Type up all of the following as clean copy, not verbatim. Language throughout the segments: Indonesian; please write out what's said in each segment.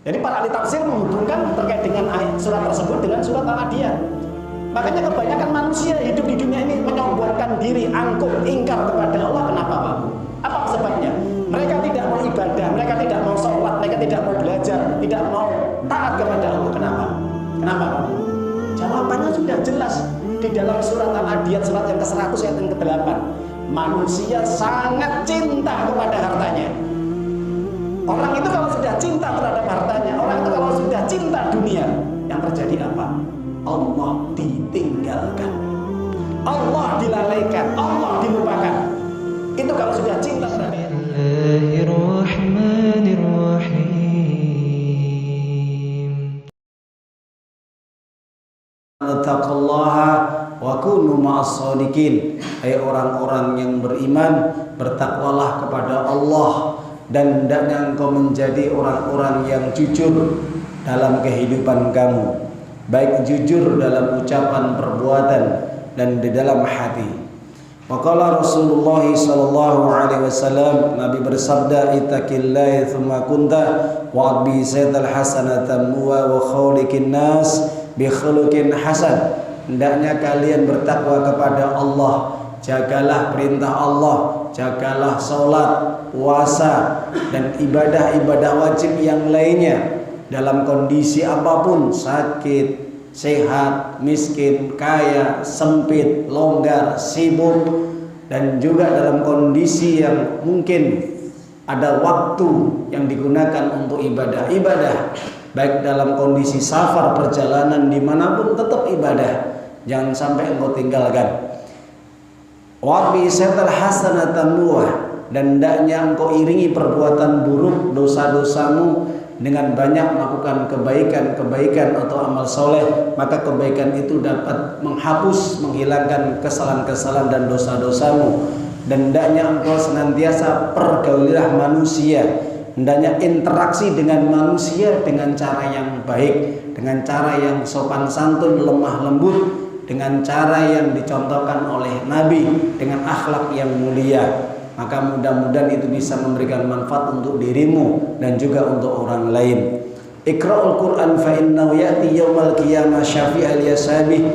Jadi para ahli tafsir menghubungkan terkait dengan ayat surat tersebut dengan surat Al-Adiyat. Makanya kebanyakan manusia hidup di dunia ini menyombongkan diri, angkuh, ingkar kepada Allah. Kenapa, Pak? Apa sebabnya? Mereka tidak mau ibadah, mereka tidak mau sholat, mereka tidak mau belajar, tidak mau taat kepada Allah. Kenapa? Kenapa, Pak? Jawabannya sudah jelas di dalam surat Al-Adiyat, surat yang ke-100 ayat yang ke-8. Manusia sangat cinta kepada hartanya. Orang itu kalau sudah cinta terhadap hartanya, orang itu kalau sudah cinta dunia, yang terjadi apa? Allah ditinggalkan, Allah dilalaikan, Allah dilupakan. Itu kalau sudah cinta terhadap Taqullaha wa kunu ma'as shadiqin. Hai orang-orang yang beriman, bertakwalah kepada Allah dan hendaknya engkau menjadi orang-orang yang jujur dalam kehidupan kamu, baik jujur dalam ucapan, perbuatan, dan di dalam hati. Maqala Rasulullah sallallahu alaihi wasallam, Nabi bersabda, ittaqillaha tsumma kunta wa bi sayyidil hasanatan wa khaliqin nas bi khuluqin hasan. Hendaknya kalian bertakwa kepada Allah, jagalah perintah Allah, jagalah sholat, puasa, dan ibadah-ibadah wajib yang lainnya dalam kondisi apapun, sakit, sehat, miskin, kaya, sempit, longgar, sibuk, dan juga dalam kondisi yang mungkin ada waktu yang digunakan untuk ibadah, baik dalam kondisi safar, perjalanan dimanapun tetap ibadah, jangan sampai engkau tinggalkan. Wa bi satal hasanatan muah, dan hendaknya engkau iringi perbuatan buruk, dosa-dosamu dengan banyak melakukan kebaikan atau amal soleh, maka kebaikan itu dapat menghapus, menghilangkan kesalahan-kesalahan dan dosa-dosamu. Dan hendaknya engkau senantiasa pergaulilah manusia, hendaknya interaksi dengan manusia dengan cara yang baik, dengan cara yang sopan santun, lemah lembut, dengan cara yang dicontohkan oleh Nabi, dengan akhlak yang mulia. Maka mudah-mudahan itu bisa memberikan manfaat untuk dirimu dan juga untuk orang lain. Iqra'ul Qur'an fa innahu ya'ti yaumal qiyamah syafi'al yasabi.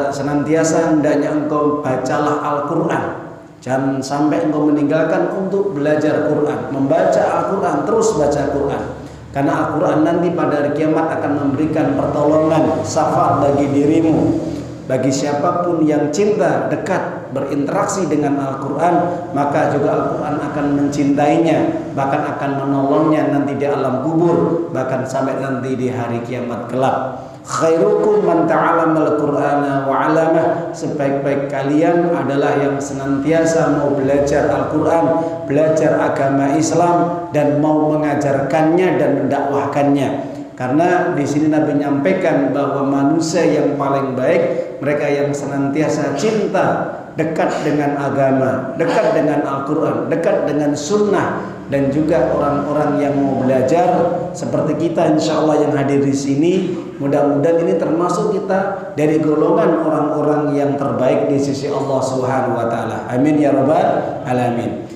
Senantiasa hendaknya engkau bacalah Al-Qur'an. Jangan sampai engkau meninggalkan untuk belajar Quran, membaca Al-Qur'an, terus baca Quran. Karena Al-Qur'an nanti pada hari kiamat akan memberikan pertolongan, syafaat bagi dirimu. Bagi siapapun yang cinta, dekat, berinteraksi dengan Al-Quran, maka juga Al-Quran akan mencintainya, bahkan akan menolongnya nanti di alam kubur, bahkan sampai nanti di hari kiamat kelak. Khairukum man ta'alamal Qur'ana wa 'alamah. Sebaik-baik kalian adalah yang senantiasa mau belajar Al-Quran, belajar agama Islam, dan mau mengajarkannya dan mendakwahkannya. Karena di sini Nabi menyampaikan bahwa manusia yang paling baik mereka yang senantiasa cinta, dekat dengan agama, dekat dengan Al-Quran, dekat dengan sunnah, dan juga orang-orang yang mau belajar seperti kita insya Allah yang hadir di sini. Mudah-mudahan ini termasuk kita dari golongan orang-orang yang terbaik di sisi Allah Subhanahu wa taala. Amin ya rabbal alamin.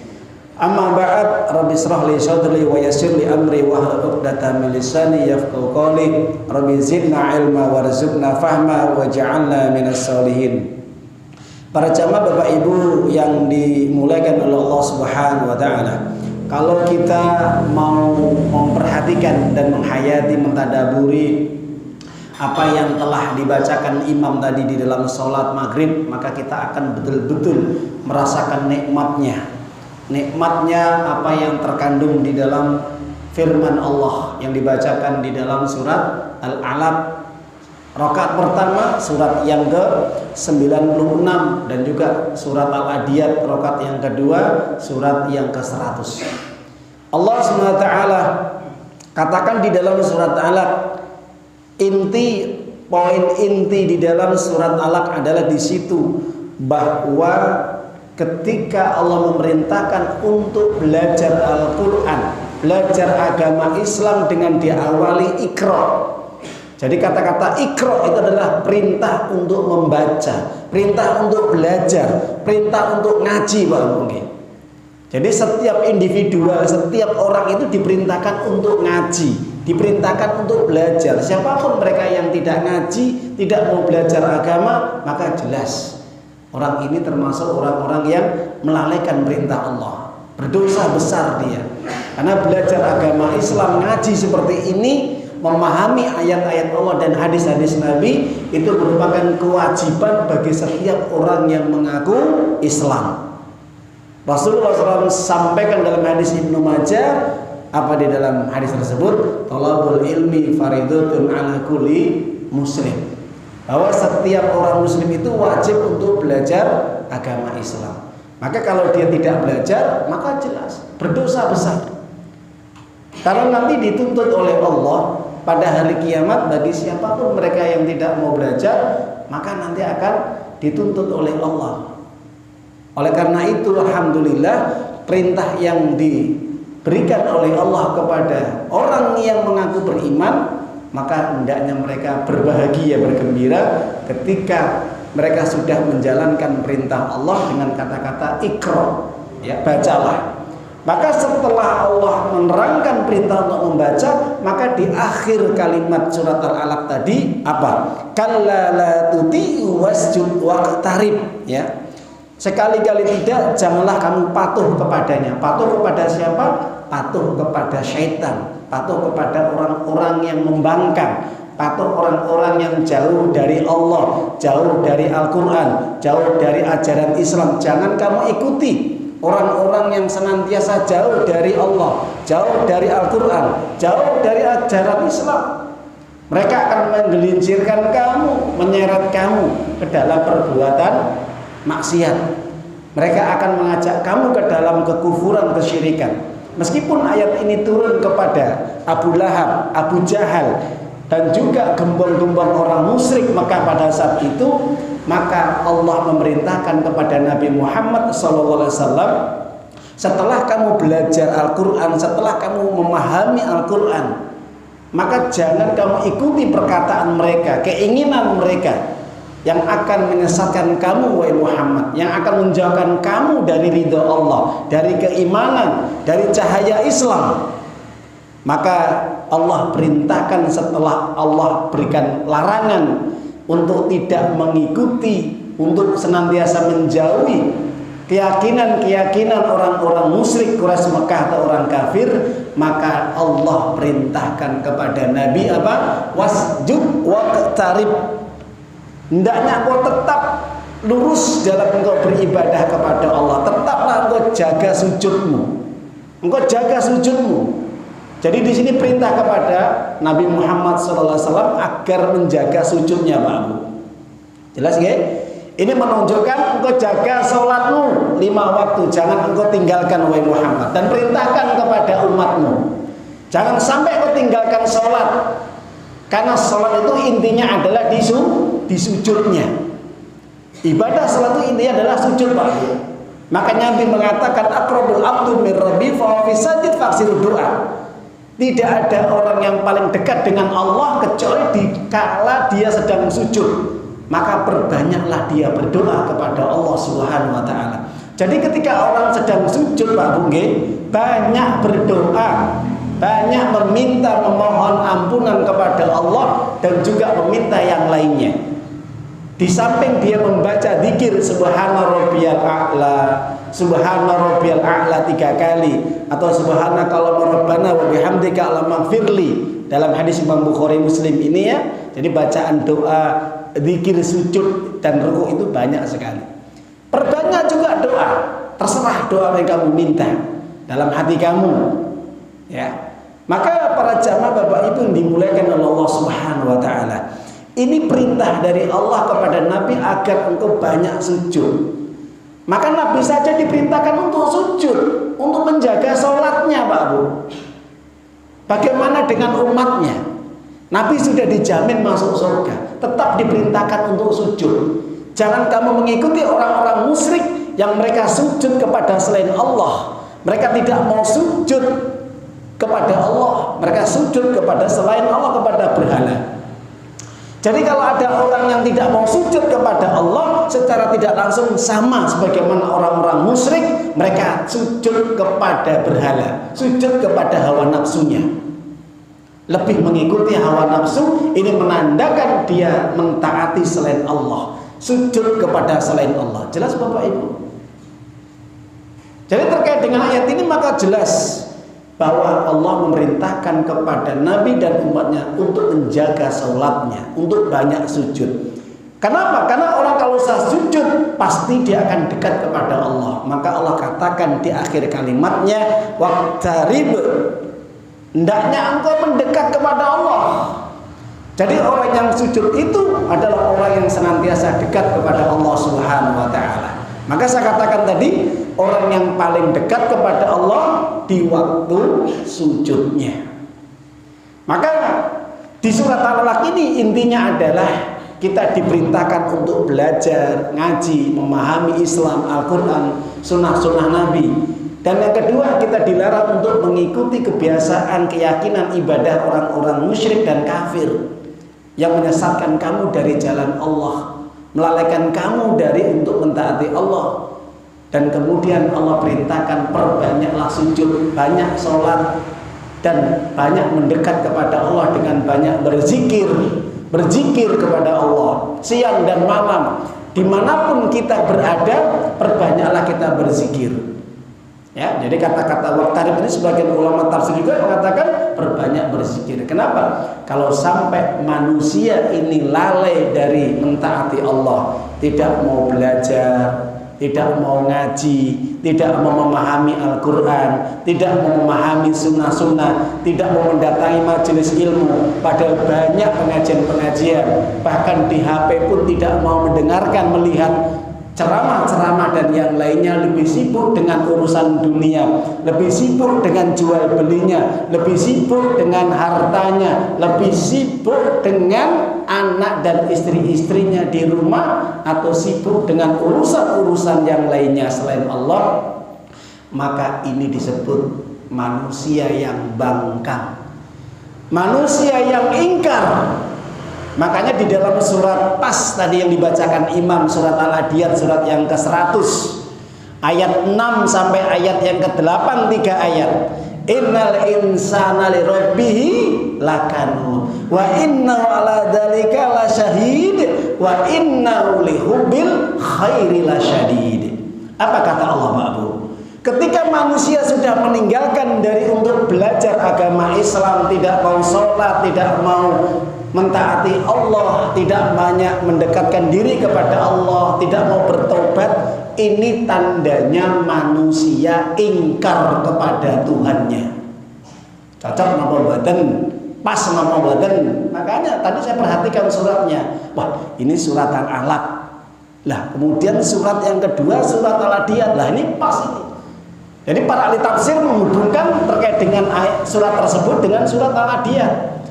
Amma ba'd, rabbi israh li sadri wa yassir li amri wahlul 'uqdatam min lisani yafqahu qawli. Rabbi zidna ilma warzuqna fahma waj'alna minas solihin. Para jamaah Bapak Ibu yang dimuliakan oleh Allah Subhanahu wa taala, kalau kita mau memperhatikan dan menghayati, mentadaburi apa yang telah dibacakan imam tadi di dalam sholat maghrib, maka kita akan betul-betul merasakan nikmatnya apa yang terkandung di dalam firman Allah yang dibacakan di dalam surat Al-Alaq rakaat pertama, surat yang ke-96, dan juga surat Al-Adiyat rakaat yang kedua, surat yang ke-100. Allah SWT katakan di dalam surat Al-Alaq, poin inti di dalam surat Al-Alaq adalah di situ bahwa ketika Allah memerintahkan untuk belajar Al-Quran, belajar agama Islam dengan diawali Iqra. Jadi kata-kata Iqra itu adalah perintah untuk membaca, perintah untuk belajar, perintah untuk ngaji, Pak mungkin. Jadi setiap individual, setiap orang itu diperintahkan untuk ngaji, diperintahkan untuk belajar. Siapapun mereka yang tidak ngaji, tidak mau belajar agama, maka jelas orang ini termasuk orang-orang yang melalaikan perintah Allah. Berdosa besar dia. Karena belajar agama Islam, ngaji seperti ini, memahami ayat-ayat Allah dan hadis-hadis Nabi, itu merupakan kewajiban bagi setiap orang yang mengaku Islam. Rasulullah SAW sampaikan dalam hadis Ibnu Majah, apa di dalam hadis tersebut? Thalabul ilmi faridatun ala kulli muslim. Bahwa setiap orang muslim itu wajib untuk belajar agama Islam. Maka kalau dia tidak belajar, maka jelas berdosa besar. Kalau nanti dituntut oleh Allah pada hari kiamat, bagi siapapun mereka yang tidak mau belajar, maka nanti akan dituntut oleh Allah. Oleh karena itu, alhamdulillah, perintah yang diberikan oleh Allah kepada orang yang mengaku beriman, maka hendaknya mereka berbahagia, bergembira ketika mereka sudah menjalankan perintah Allah dengan kata-kata Iqra, ya, bacalah. Maka setelah Allah menerangkan perintah untuk membaca, maka di akhir kalimat surat Al-Alaq tadi apa? Kalla la tuti'u wasjud waqtarib, ya. Sekali-kali tidak, janganlah kamu patuh kepadanya. Patuh kepada siapa? Patuh kepada syaitan, patuh kepada orang-orang yang membangkang, patuh orang-orang yang jauh dari Allah, jauh dari Al-Quran, jauh dari ajaran Islam. Jangan kamu ikuti orang-orang yang senantiasa jauh dari Allah, jauh dari Al-Quran, jauh dari ajaran Islam. Mereka akan menggelincirkan kamu, menyeret kamu ke dalam perbuatan maksiat. Mereka akan mengajak kamu ke dalam kekufuran, kesyirikan. Meskipun ayat ini turun kepada Abu Lahab, Abu Jahal, dan juga gembong-gembong orang musyrik Mekah pada saat itu, maka Allah memerintahkan kepada Nabi Muhammad SAW, setelah kamu belajar Al-Quran, setelah kamu memahami Al-Quran, maka jangan kamu ikuti perkataan mereka, keinginan mereka yang akan menyesatkan kamu, wahai Muhammad, yang akan menjauhkan kamu dari ridha Allah, dari keimanan, dari cahaya Islam. Maka Allah perintahkan setelah Allah berikan larangan untuk tidak mengikuti, untuk senantiasa menjauhi keyakinan-keyakinan orang-orang musyrik Quraisy Mekah atau orang kafir, maka Allah perintahkan kepada Nabi apa? Wasjud waqtarib. Hendaknya engkau tetap lurus dalam engkau beribadah kepada Allah. Tetaplah engkau jaga sujudmu. Engkau jaga sujudmu. Jadi di sini perintah kepada Nabi Muhammad SAW agar menjaga sujudnya, Pak Abu. Jelas ya? Ini menunjukkan engkau jaga sholatmu 5 waktu. Jangan engkau tinggalkan, wahai Muhammad. Dan perintahkan kepada umatmu, jangan sampai engkau tinggalkan sholat. Karena sholat itu intinya adalah di sujudnya. Ibadah sholat itu intinya adalah sujud, Pak. Makanya Nabi mengatakan aqrabul abdu min rabbi fa fi sajid faksiru doa. Tidak ada orang yang paling dekat dengan Allah kecuali dikala dia sedang sujud. Maka perbanyaklah dia berdoa kepada Allah Subhanahu wa taala. Jadi ketika orang sedang sujud, Pak Bungge, banyak berdoa, banyak meminta, memohon ampunan kepada Allah, dan juga meminta yang lainnya. Di samping dia membaca zikir subhana rabbiyal a'la, subhana rabbiyal a'la 3 kali, atau subhanakallahumma rabbana wa bihamdika allahummaghfirli dalam hadis Imam Bukhari Muslim ini, ya. Jadi bacaan doa, zikir, sujud dan ruku itu banyak sekali. Perbanyak juga doa. Terserah doa yang kamu minta dalam hati kamu, ya. Maka para jamaah Bapak Ibu yang dimuliakan oleh Allah Subhanahu wa taala, ini perintah dari Allah kepada Nabi agar engkau banyak sujud. Maka Nabi saja diperintahkan untuk sujud, untuk menjaga sholatnya, Pak Bu. Bagaimana dengan umatnya? Nabi sudah dijamin masuk surga, tetap diperintahkan untuk sujud. Jangan kamu mengikuti orang-orang musyrik yang mereka sujud kepada selain Allah. Mereka tidak mau sujud kepada Allah, mereka sujud kepada selain Allah, kepada berhala. Jadi kalau ada orang yang tidak mau sujud kepada Allah, secara tidak langsung sama sebagaimana orang-orang musyrik, mereka sujud kepada berhala, sujud kepada hawa nafsunya, lebih mengikuti hawa nafsu. Ini menandakan dia mentaati selain Allah, sujud kepada selain Allah. Jelas Bapak Ibu? Jadi terkait dengan ayat ini maka jelas bahwa Allah memerintahkan kepada Nabi dan umatnya untuk menjaga sholatnya, untuk banyak sujud. Kenapa? Karena orang kalau sudah sujud pasti dia akan dekat kepada Allah. Maka Allah katakan di akhir kalimatnya, waqtarib, hendaknya engkau mendekat kepada Allah. Jadi orang yang sujud itu adalah orang yang senantiasa dekat kepada Allah Subhanahu wa taala. Maka saya katakan tadi, orang yang paling dekat kepada Allah di waktu sujudnya. Maka di surat Al-Alaq ini intinya adalah kita diperintahkan untuk belajar, ngaji, memahami Islam, Al-Quran, sunnah-sunnah Nabi. Dan yang kedua, kita dilarang untuk mengikuti kebiasaan, keyakinan, ibadah orang-orang musyrik dan kafir yang menyesatkan kamu dari jalan Allah, melalaikan kamu dari untuk mentaati Allah. Dan kemudian Allah perintahkan perbanyaklah sujud, banyak sholat, dan banyak mendekat kepada Allah dengan banyak berzikir. Berzikir kepada Allah siang dan malam, dimanapun kita berada, perbanyaklah kita berzikir. Ya, jadi kata-kata waqtarib ini sebagian ulama tafsir juga mengatakan perbanyak berzikir. Kenapa? Kalau sampai manusia ini lalai dari mentaati Allah, tidak mau belajar, tidak mau ngaji, tidak mau memahami Al-Quran, tidak mau memahami sunnah-sunnah, tidak mau mendatangi majelis ilmu, padahal banyak pengajian-pengajian, bahkan di HP pun tidak mau mendengarkan, melihat ceramah-ceramah dan yang lainnya, lebih sibuk dengan urusan dunia, lebih sibuk dengan jual belinya, lebih sibuk dengan hartanya, lebih sibuk dengan anak dan istri-istrinya di rumah, atau sibuk dengan urusan-urusan yang lainnya selain Allah. Maka ini disebut manusia yang bangkang, manusia yang ingkar. Makanya di dalam surat pas tadi yang dibacakan Imam, surat Al-Adiyat, surat yang ke-100 ayat 6 sampai ayat yang ke-8, 3 ayat. Innal insana li rabbihi lakanun wa innahu ala dzalika lasyahid wa innahu li hubbil khairi lasyadid. Apa kata Allah, Pak Bu? Ketika manusia sudah meninggalkan dari untuk belajar agama Islam, tidak mau sholat, tidak mau mentaati Allah, tidak banyak mendekatkan diri kepada Allah, tidak mau bertobat, ini tandanya manusia ingkar kepada Tuhannya. Cocok napa mboten? Pas napa mboten? Makanya tadi saya perhatikan suratnya. Wah, ini surat Al-Alaq. Lah, kemudian surat yang kedua surat Al-Adiyat. Lah, ini pas ini. Jadi para ahli tafsir menghubungkan terkait dengan surat tersebut dengan surat Al-Adiyat.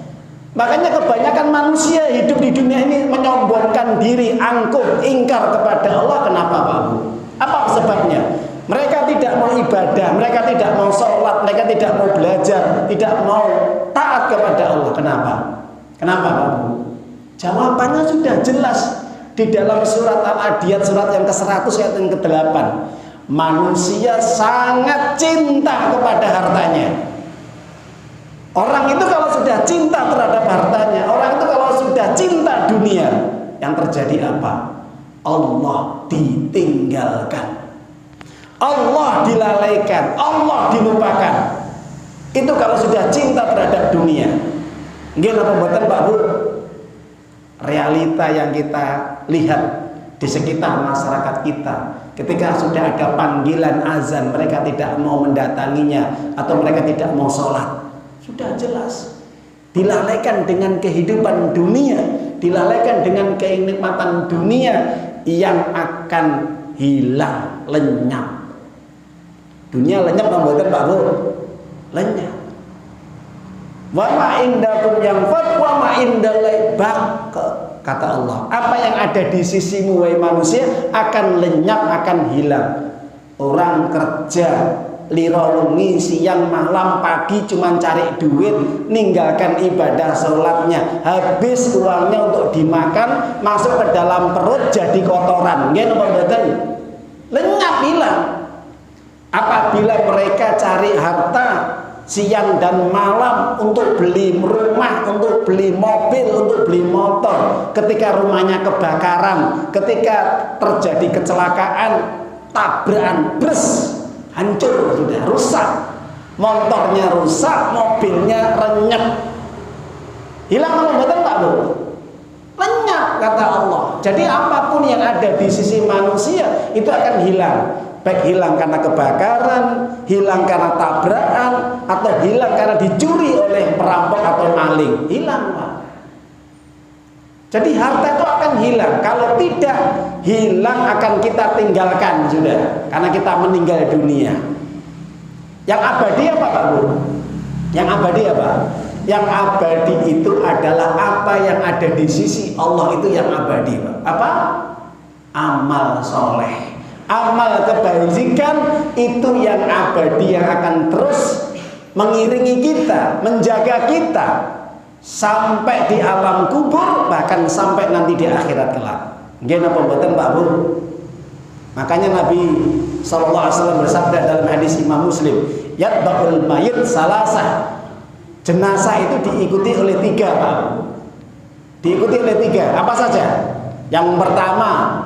Makanya kebanyakan manusia hidup di dunia ini menyombongkan diri, angkuh, ingkar kepada Allah. Kenapa, Pak Bu? Apa sebabnya? Mereka tidak mau ibadah, mereka tidak mau sholat, mereka tidak mau belajar, tidak mau taat kepada Allah. Kenapa? Kenapa, Pak Bu? Jawabannya sudah jelas di dalam surat Al-Adiyat, surat yang ke-100 ayat yang ke-8. Manusia sangat cinta kepada hartanya. Orang itu kalau sudah cinta terhadap hartanya, orang itu kalau sudah cinta dunia, yang terjadi apa? Allah ditinggalkan, Allah dilalaikan, Allah dilupakan. Itu kalau sudah cinta terhadap dunia. Nggih napa mboten, Pak Bu? Realita yang kita lihat di sekitar masyarakat kita, ketika sudah ada panggilan azan, mereka tidak mau mendatanginya atau mereka tidak mau sholat. Sudah jelas dilalaikan dengan kehidupan dunia, dilalaikan dengan kenikmatan dunia yang akan hilang, lenyap. Dunia lenyap mboten, Pak Bu? Lenyap. Wa ma indakum yanfad wa ma indallahi baq, kata Allah. Apa yang ada di sisimu wahai manusia akan lenyap, akan hilang. Orang kerja lirolungi siang malam pagi cuma cari duit, ninggalkan ibadah sholatnya, habis uangnya untuk dimakan, masuk ke dalam perut jadi kotoran. Nggih napa mboten? Lenyap, hilang. Apabila mereka cari harta siang dan malam untuk beli rumah, untuk beli mobil, untuk beli motor, ketika rumahnya kebakaran, ketika terjadi kecelakaan, tabrakan, bres, hancur, sudah rusak, motornya rusak, mobilnya renyek, hilang apa betul Pak Bu? Lenyap kata Allah. Jadi apapun yang ada di sisi manusia itu akan hilang. Baik hilang karena kebakaran, hilang karena tabrakan, atau hilang karena dicuri oleh perampok atau maling. Hilang Pak. Jadi harta itu akan hilang. Kalau tidak hilang akan kita tinggalkan sudah. Karena kita meninggal dunia. Yang abadi apa Pak Bu? Yang abadi apa? Yang abadi itu adalah apa yang ada di sisi Allah, itu yang abadi Pak. Apa? Amal soleh, amal kebajikan, itu yang abadi, yang akan terus mengiringi kita, menjaga kita sampai di alam kubur, bahkan sampai nanti di akhirat kelak. Nggih napa mboten Pak Bu? Makanya Nabi SAW bersabda dalam hadis Imam Muslim, yatba'ul mayit salasah. Jenazah itu diikuti oleh 3 Pak. Diikuti oleh 3. Apa saja? Yang pertama,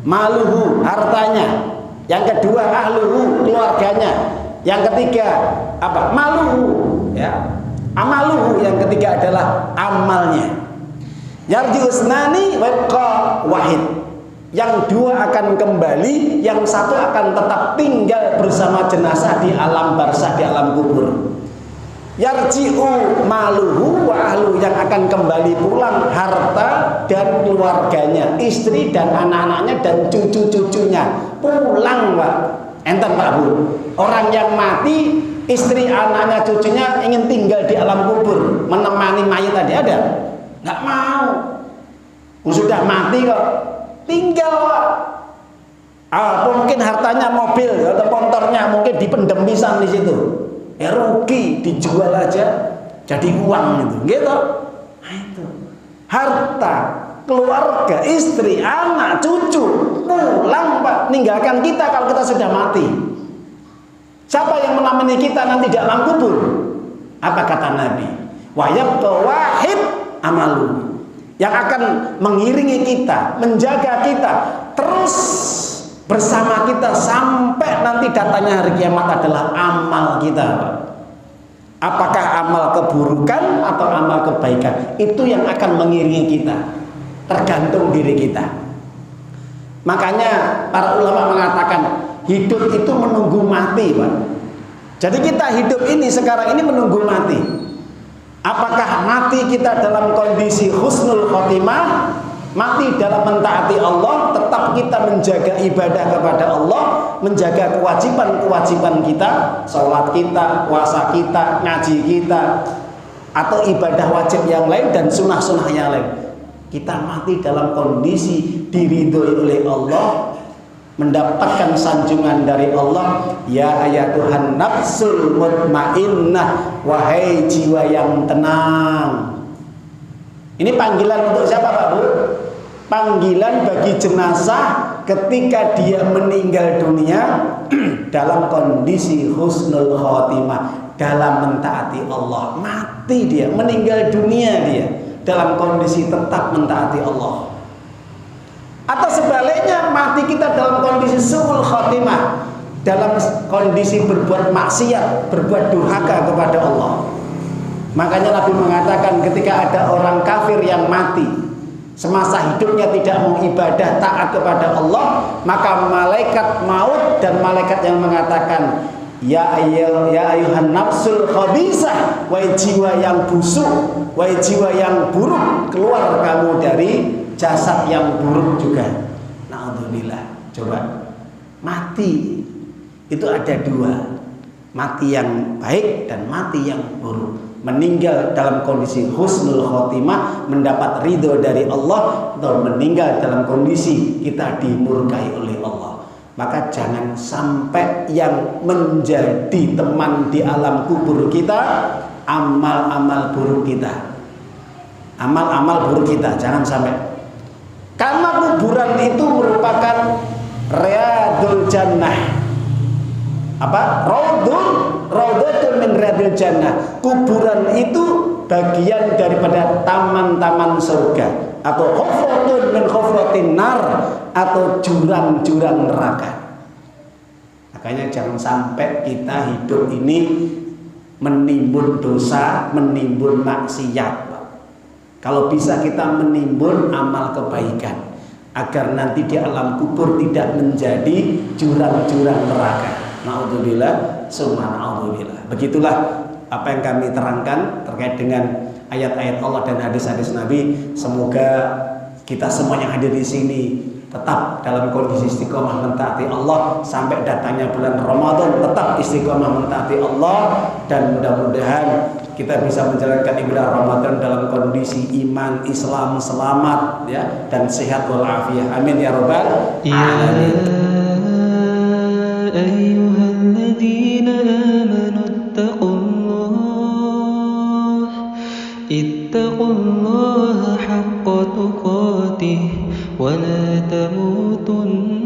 maluhu, hartanya. Yang kedua, ahluhu, keluarganya. Yang ketiga, apa? Maluhu, ya. Amaluhu, yang ketiga adalah amalnya. Yarji'usnani wabqa wahid. Yang 2 akan kembali, yang 1 akan tetap tinggal bersama jenazah di alam barzakh, di alam kubur. Yarji'u maluhu wa ahlu, yang akan kembali pulang harta dan keluarganya, istri dan anak-anaknya dan cucu-cucunya pulang Pak. Enten Pak Bu. Orang yang mati, istri, anaknya, cucunya ingin tinggal di alam kubur, menemani mayat tadi, ada? Nggak mau. Sudah mati kok, tinggal Pak. Mungkin hartanya mobil atau motornya mungkin dipendem pisan di situ. Ya rugi, dijual aja jadi uang gitu. Nah itu harta, keluarga, istri, anak, cucu pulang Pak, meninggalkan kita kalau kita sudah mati. Siapa yang menemani kita nanti di alam kubur? Apa kata Nabi? Wa yabqa wahid amalu, yang akan mengiringi kita, menjaga kita terus bersama kita sampai nanti datanya hari kiamat adalah amal kita. Apakah amal keburukan atau amal kebaikan, itu yang akan mengiringi kita, tergantung diri kita. Makanya para ulama mengatakan hidup itu menunggu mati Pak. Jadi kita hidup ini sekarang ini menunggu mati. Apakah mati kita dalam kondisi husnul khotimah, mati dalam mentaati Allah, tetap kita menjaga ibadah kepada Allah, menjaga kewajiban-kewajiban kita, sholat kita, puasa kita, ngaji kita, atau ibadah wajib yang lain dan sunnah-sunnah yang lain. Kita mati dalam kondisi diridhoi oleh Allah, mendapatkan sanjungan dari Allah, ya ayatuhan nafsul mutmainnah, wahai jiwa yang tenang. Ini panggilan untuk siapa Pak Bu? Panggilan bagi jenazah ketika dia meninggal dunia dalam kondisi husnul khotimah, dalam mentaati Allah. Mati dia, meninggal dunia dia dalam kondisi tetap mentaati Allah. Atau sebaliknya, mati kita dalam kondisi su'ul khotimah, dalam kondisi berbuat maksiat, berbuat durhaka kepada Allah. Makanya Nabi mengatakan ketika ada orang kafir yang mati semasa hidupnya tidak mau ibadah taat kepada Allah, maka malaikat maut dan malaikat yang mengatakan, ya ayuhan nafsul khabisah, wahai jiwa yang busuk, wahai jiwa yang buruk, keluar kamu dari jasad yang buruk juga. Na'udzubillah. Coba, mati itu ada 2, mati yang baik dan mati yang buruk. Meninggal dalam kondisi husnul khotimah, mendapat ridho dari Allah, atau meninggal dalam kondisi kita dimurkai oleh Allah. Maka jangan sampai yang menjadi teman di alam kubur kita amal-amal buruk kita, amal-amal buruk kita, jangan sampai. Karena kuburan itu merupakan riyadul jannah, Apa? Raudhatun min riyadil jannah. Kuburan itu bagian daripada taman-taman surga, atau hufratun min hufratin nar, atau jurang-jurang neraka. Makanya jangan sampai kita hidup ini menimbun dosa, menimbun maksiat. Kalau bisa kita menimbun amal kebaikan, agar nanti di alam kubur tidak menjadi jurang-jurang neraka. Na'udzubillah, summa na'udzubillah. Begitulah apa yang kami terangkan terkait dengan ayat-ayat Allah dan hadis-hadis Nabi. Semoga kita semua yang hadir di sini tetap dalam kondisi istiqomah mentaati Allah sampai datangnya bulan Ramadan, tetap istiqomah mentaati Allah, dan mudah-mudahan kita bisa menjalankan ibadah Ramadan dalam kondisi iman Islam selamat ya, dan sehat walafiat. Amin ya rabbal alamin. Ayyuhalladzina amanu ittaqullaha haqqa tuqatih wa la tamutunna